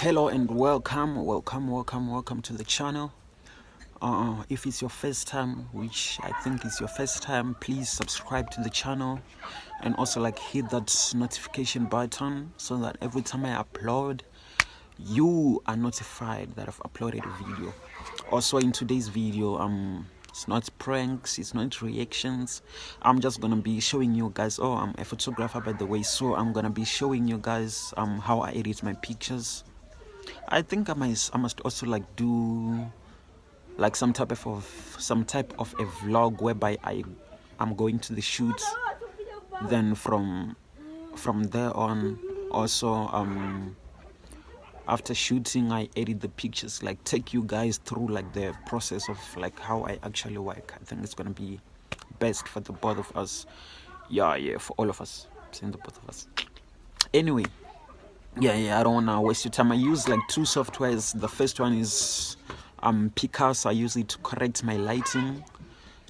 Hello and welcome to the channel. If it's your first time, which I think is your first time, please subscribe to the channel and also hit that notification button so that every time I upload, you are notified that I've uploaded a video. Also, in today's video, it's not pranks, it's not reactions. I'm just gonna be showing you guys. I'm a photographer, by the way, so I'm gonna be showing you guys how I edit my pictures. I think I must also do some type of a vlog whereby I'm going to the shoot. Then from there on, also after shooting, I edit the pictures, take you guys through the process of how I actually work. I think it's gonna be best for the both of us. Yeah, for all of us. I'm saying the both of us. Anyway. I don't want to waste your time. I use two softwares. The first one is Picasa. I use it to correct my lighting,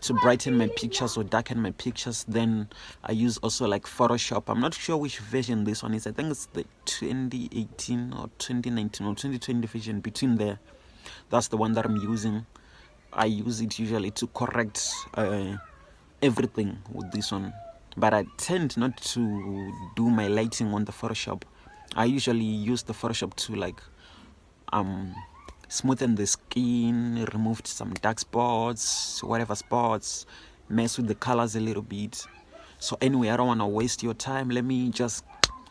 to brighten my pictures or darken my pictures. Then I use also Photoshop. I'm not sure which version this one is. I think it's the 2018 or 2019 or 2020 version, between there. That's the one that I'm using. I use it usually to correct everything with this one, but I tend not to do my lighting on the Photoshop. I usually use the Photoshop to smoothen the skin, remove some dark spots, whatever spots, mess with the colors a little bit. So anyway, I don't want to waste your time. Let me just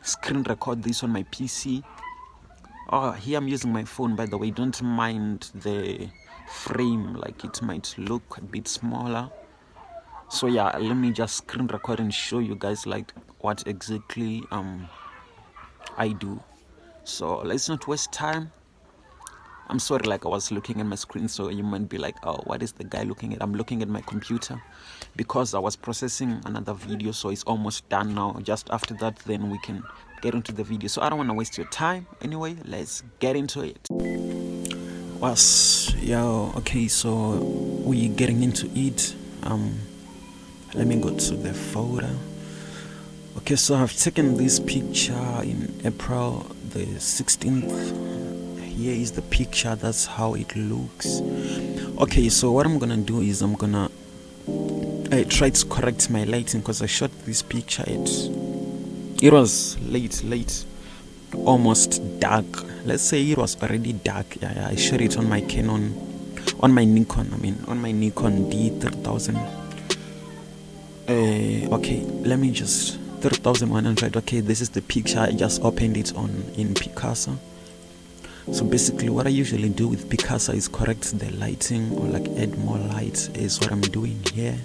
screen record this on my PC. Here I'm using my phone, by the way. Don't mind the frame, it might look a bit smaller. So yeah, let me just screen record and show you guys what exactly I do. So let's not waste time. I'm sorry, I was looking at my screen, so you might be oh, what is the guy looking at? I'm looking at my computer because I was processing another video, so it's almost done now. Just after that, then we can get into the video. So I don't want to waste your time. Anyway, let's get into it. Okay, so we're getting into it. Let me go to the folder. Okay, so I've taken this picture in April the 16th. Here is the picture. That's how it looks. Okay, so what I'm gonna do is I'm gonna try to correct my lighting, because I shot this picture it was late, almost dark. Let's say it was already dark. I shot it on my Nikon D3000. Okay, let me just 3100. Okay, this is the picture. I just opened it in Picasa. So basically what I usually do with Picasa is correct the lighting, or add more light, is what I'm doing here.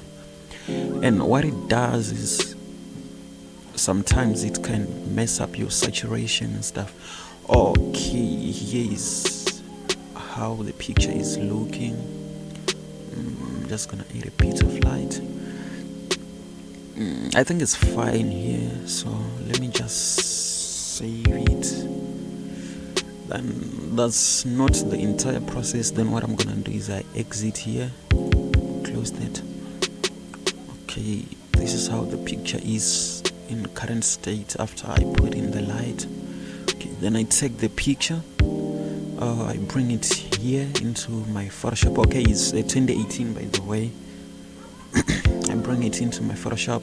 And what it does is sometimes it can mess up your saturation and stuff. Okay, here is how the picture is looking. I'm just gonna add a bit of light. I think it's fine here, so let me just save it. Then that's not the entire process. Then what I'm gonna do is I exit here, close that. Okay, this is how the picture is in current state after I put in the light. Okay, then I take the picture, I bring it here into my Photoshop. Okay, it's 2018, by the way. I bring it into my Photoshop.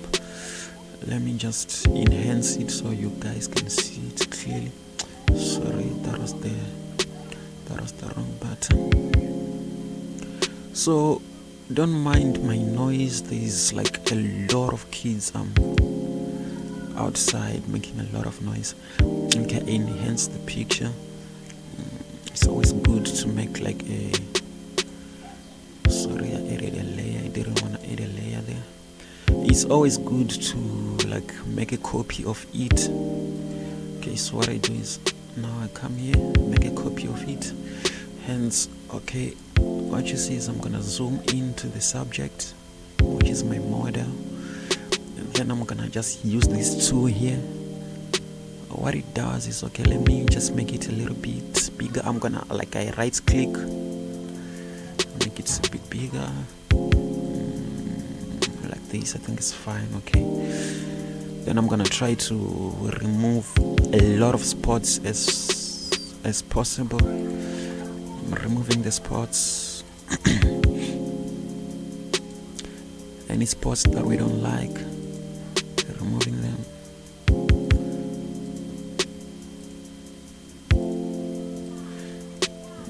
Let me just enhance it so you guys can see it clearly. Sorry, that was the wrong button. So don't mind my noise. There's a lot of kids outside making a lot of noise. Okay, enhance the picture. It's always good to make a sorry, I added a layer. I didn't want to add a layer there. It's always good to make a copy of it. Okay, so what I do is now I come here, make a copy of it. Hence, okay, what you see is I'm gonna zoom into the subject, which is my model, and then I'm gonna just use this tool here. What it does is, okay, let me just make it a little bit bigger. I'm gonna I right click, make it a bit bigger, like this. I think it's fine. Okay, then I'm gonna try to remove a lot of spots as as possible. I'm removing the spots. Any spots that we don't like, removing them.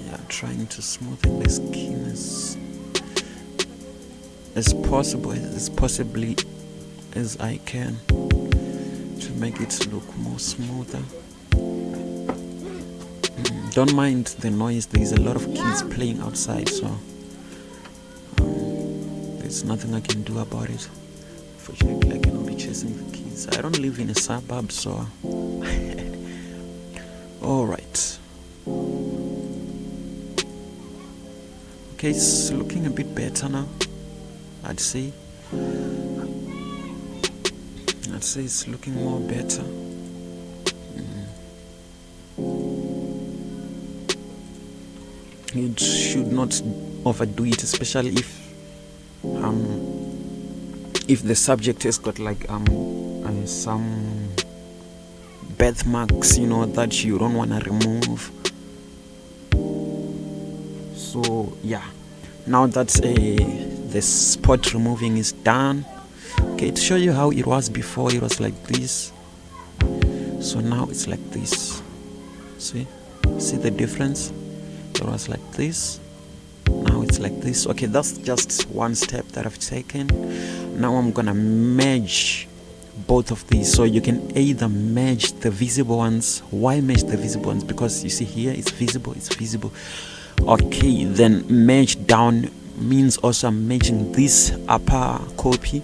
Yeah, trying to smoothen the skin as possible, as possibly as I can, to make it look more smoother. Don't mind the noise. There's a lot of kids playing outside, so there's nothing I can do about it. Fortunately, I cannot be chasing the kids. I don't live in a suburb, so alright. Okay, it's looking a bit better now, I'd say. It's looking more better. You should not overdo it, especially if the subject has got like some birthmarks, that you don't want to remove. So yeah, now that the spot removing is done, okay, to show you how it was before, it was like this. So now it's like this. See the difference? It was like this. Now it's like this. Okay, that's just one step that I've taken. Now I'm gonna merge both of these. So you can either merge the visible ones. Why merge the visible ones? Because you see here it's visible. Okay, then merge down means also I'm merging this upper copy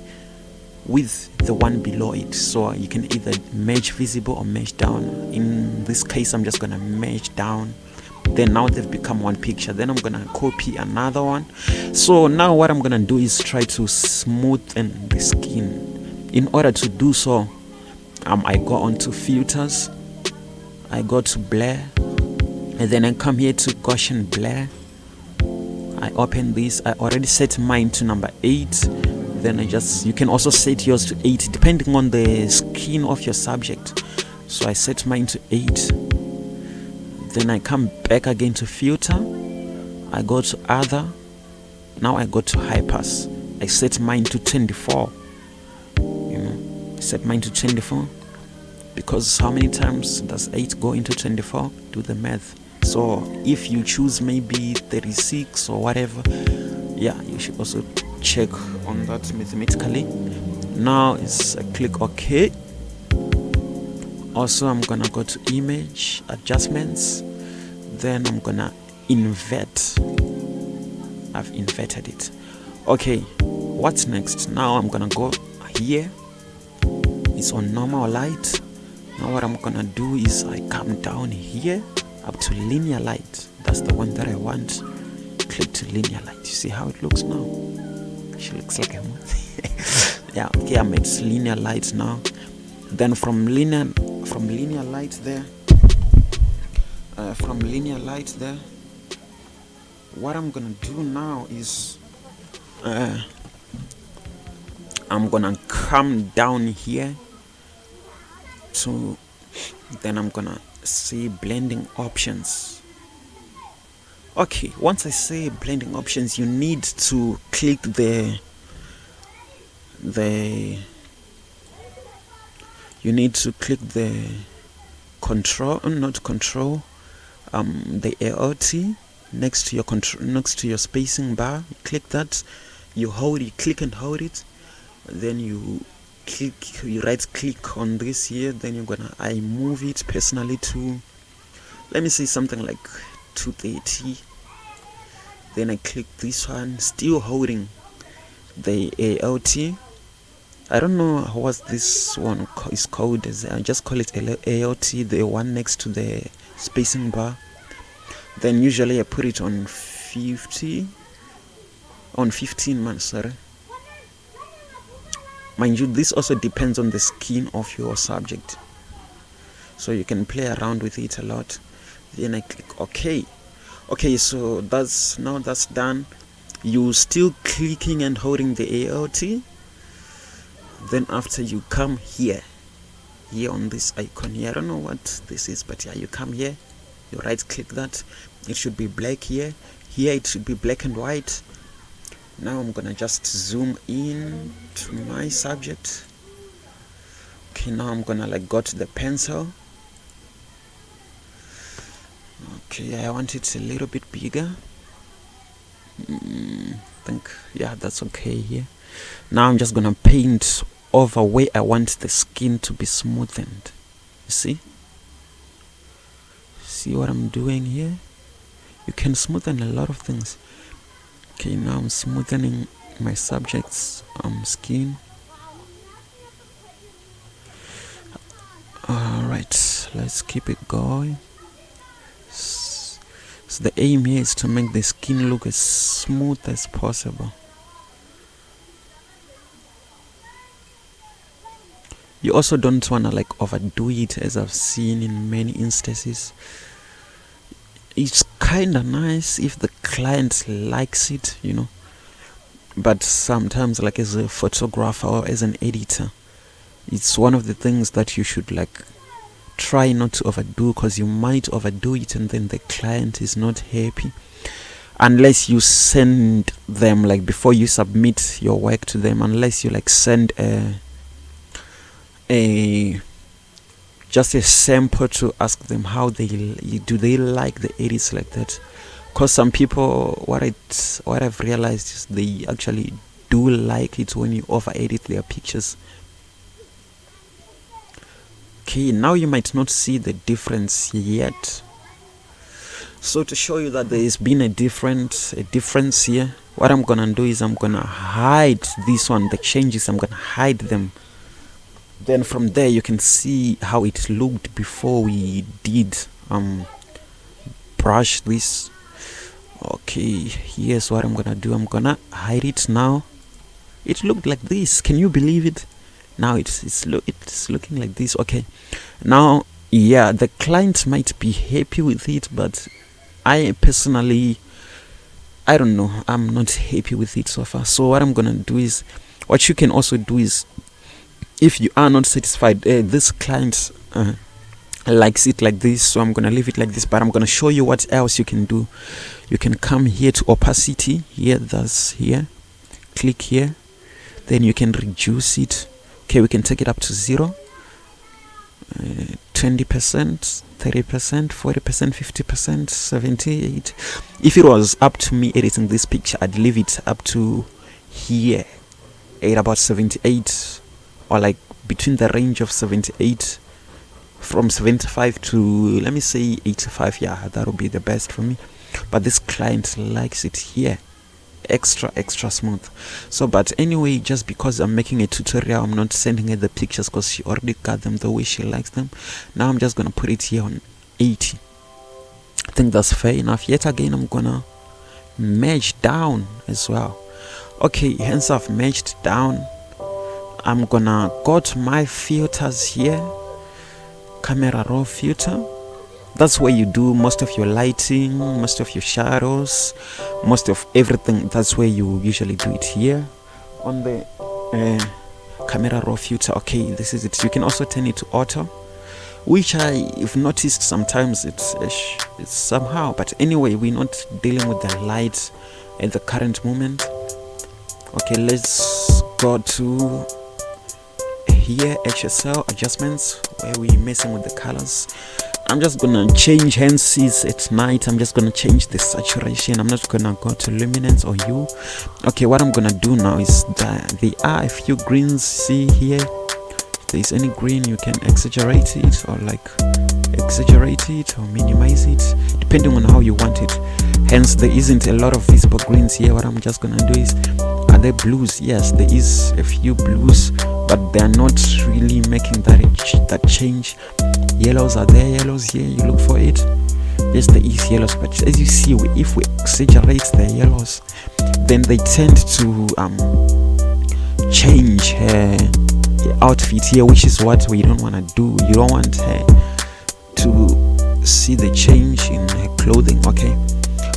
with the one below it. So you can either merge visible or merge down. In this case, I'm just gonna merge down. Then now they've become one picture. Then I'm gonna copy another one. So now what I'm gonna do is try to smoothen the skin. In order to do so, I go onto filters, I go to blur, and then I come here to Gaussian blur. I open this. I already set mine to number 8. Then you can also set yours to 8 depending on the skin of your subject. So I set mine to 8. Then I come back again to filter. I go to other. Now I go to high pass. I set mine to 24. Set mine to 24 because how many times does 8 go into 24? Do the math. So if you choose maybe 36 or whatever, yeah, you should also check on that mathematically. Now it's a click OK. Also, I'm gonna go to image adjustments. Then I'm gonna invert. I've inverted it. Okay, what's next? Now I'm gonna go here. It's on normal light. Now what I'm gonna do is I come down here up to linear light. That's the one that I want. Click to linear light. You see how it looks now? She looks like a yeah, okay, I'm at linear light now. Then from linear light there, what I'm gonna do now is I'm gonna come down here to, then I'm gonna say blending options. Okay, once I say blending options, you need to click the control, not control, the AOT next to your control, next to your spacing bar. You click that, you click and hold it, then you right click on this here, then I move it personally to, let me say something like 230. Then I click this one, still holding the AOT. I don't know what this one is called. I just call it AOT, the one next to the spacing bar. Then usually I put it on 15 months, sorry. Mind you, this also depends on the skin of your subject, so you can play around with it a lot. Then I click OK. Okay, so that's done. You still clicking and holding the AOT. Then after you come here on this icon here, I don't know what this is, but yeah, you come here, you right click that, it should be black here it should be black and white. Now I'm gonna just zoom in to my subject. Okay, now I'm gonna like go to the pencil. Okay, I want it a little bit bigger. I think, yeah, that's okay here. Now I'm just gonna paint over where I want the skin to be smoothened. You see what I'm doing here? You can smoothen a lot of things. Okay, now I'm smoothening my subject's skin. Alright, let's keep it going. So the aim here is to make the skin look as smooth as possible. You also don't want to like overdo it, as I've seen in many instances. It's kind of nice if the client likes it, you know, but sometimes, like as a photographer or as an editor, it's one of the things that you should like try not to overdo, because you might overdo it and then the client is not happy, unless you send them, like before you submit your work to them, unless you like send just a sample to ask them how do they like the edits like that. Because some people, what I've realized is they actually do like it when you over edit their pictures. Okay, now you might not see the difference yet. So to show you that there has been a difference here, what I'm gonna do is I'm gonna hide this one, the changes, I'm gonna hide them. Then from there you can see how it looked before we did brush this. Okay, here's what I'm gonna do. I'm gonna hide it now. It looked like this. Can you believe it? Now it's looking like this. Okay, now yeah, the client might be happy with it, but I personally, I don't know, I'm not happy with it so far. So what I'm gonna do is, what you can also do is, if you are not satisfied, this client likes it like this, so I'm gonna leave it like this, but I'm gonna show you what else you can do. You can come here to opacity here, that's here, click here, then you can reduce it. Okay, we can take it up to 0, 20%, 30%, 40%, 50%, 78. If it was up to me editing this picture, I'd leave it up to here at about 78, or like between the range of 78, from 75 to, let me say, 85. Yeah, that would be the best for me. But this client likes it here extra smooth. So but anyway, just because I'm making a tutorial, I'm not sending her the pictures because she already got them the way she likes them. Now I'm just gonna put it here on 80. I think that's fair enough. Yet again, I'm gonna merge down as well. Okay, hence I've merged down. I'm gonna go to my filters here, camera raw filter. That's where you do most of your lighting, most of your shadows, most of everything. That's where you usually do it, here on the camera raw filter. Okay, this is it. You can also turn it to auto, which I've noticed sometimes it's somehow, but anyway, we're not dealing with the light at the current moment. Okay, let's go to here, HSL adjustments, where we're messing with the colors. I'm just gonna change, hence it's at night, I'm just gonna change the saturation. I'm not gonna go to luminance or hue. Okay, what I'm gonna do now is that there are a few greens. See here, if there's any green, you can exaggerate it or minimize it depending on how you want it. Hence there isn't a lot of visible greens here. What I'm just gonna do is, are there blues? Yes, there is a few blues, but they're not really making that change. Yellows, are there yellows here? You look for it. Yes, there is yellows, but as you see, if we exaggerate the yellows, then they tend to change her outfit here, which is what we don't want to do. You don't want her to see the change in her clothing. Okay,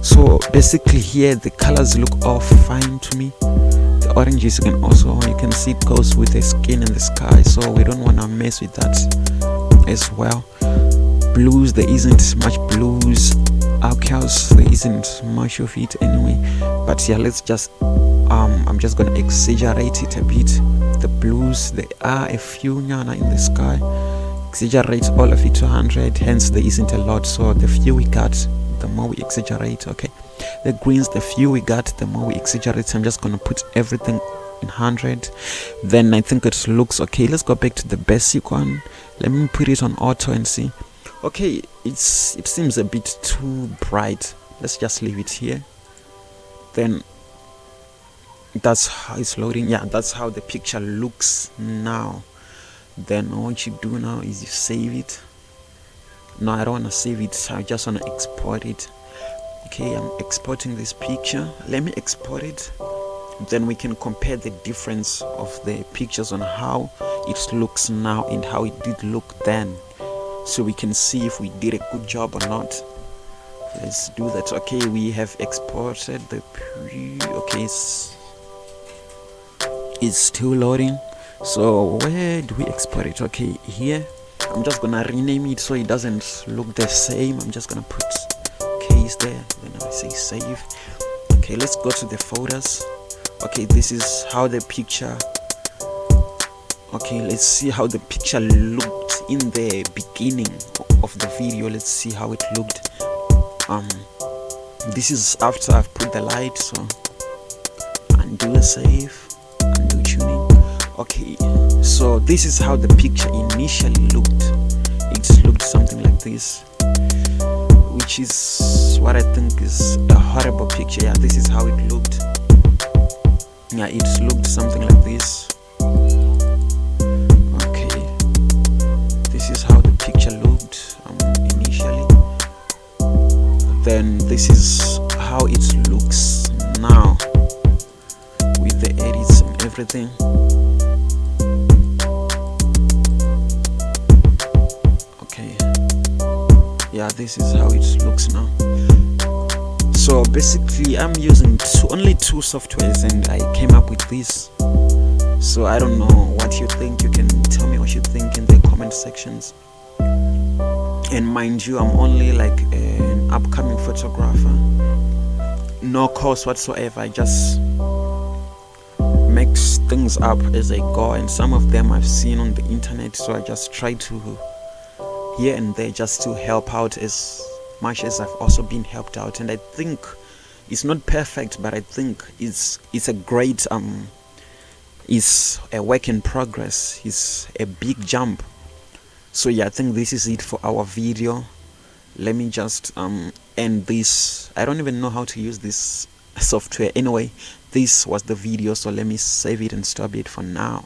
so basically here the colors look all fine to me. The oranges, you can see it goes with the skin and the sky, so we don't want to mess with that as well. blues, there isn't much blues. Chaos, there isn't much of it anyway. But yeah, let's just I'm just gonna exaggerate it a bit. The blues, there are a few nyana in the sky. Exaggerate all of it to 100, hence there isn't a lot. So the few we got, the more we exaggerate. Okay, the greens, the few we got, the more we exaggerate. So I'm just gonna put everything in 100. Then I think it looks okay. Let's go back to the basic one. Let me put it on auto and see. Okay, it seems a bit too bright. Let's just leave it here. Then that's how it's loading. Yeah, that's how the picture looks now. Then what you do now is you save it. No, I don't want to save it. I just want to export it. Okay, I'm exporting this picture. Let me export it. Then we can compare the difference of the pictures on how it looks now and how it did look then, so we can see if we did a good job or not. Let's do that. Okay, we have exported the okay, it's still loading. So where do we export it? Okay, here. I'm just gonna rename it so it doesn't look the same. I'm just gonna put case there, then I say save. Okay, let's go to the folders. Okay, this is how the picture, okay, let's see how the picture looked in the beginning of the video. Let's see how it looked. This is after I've put the light, so undo the save, undo tuning. Okay, so this is how the picture initially looked. It looked something like this, which is what I think is a horrible picture. Yeah, this is how it looked. Yeah, it looked something like this. Okay, this is how the picture looked initially. Then this is how it looks now with the edits and everything. Okay, yeah, this is how it looks now. So basically I'm using only two softwares and I came up with this. So I don't know what you think. You can tell me what you think in the comment sections. And mind you, I'm only like an upcoming photographer, no course whatsoever. I just make things up as I go, and some of them I've seen on the internet, so I just try to here and there just to help out as much as I've also been helped out. And I think it's not perfect, but I think it's a great it's a work in progress. It's a big jump. So yeah, I think this is it for our video. Let me just end this. I don't even know how to use this software. Anyway, this was the video, so let me save it and stop it for now.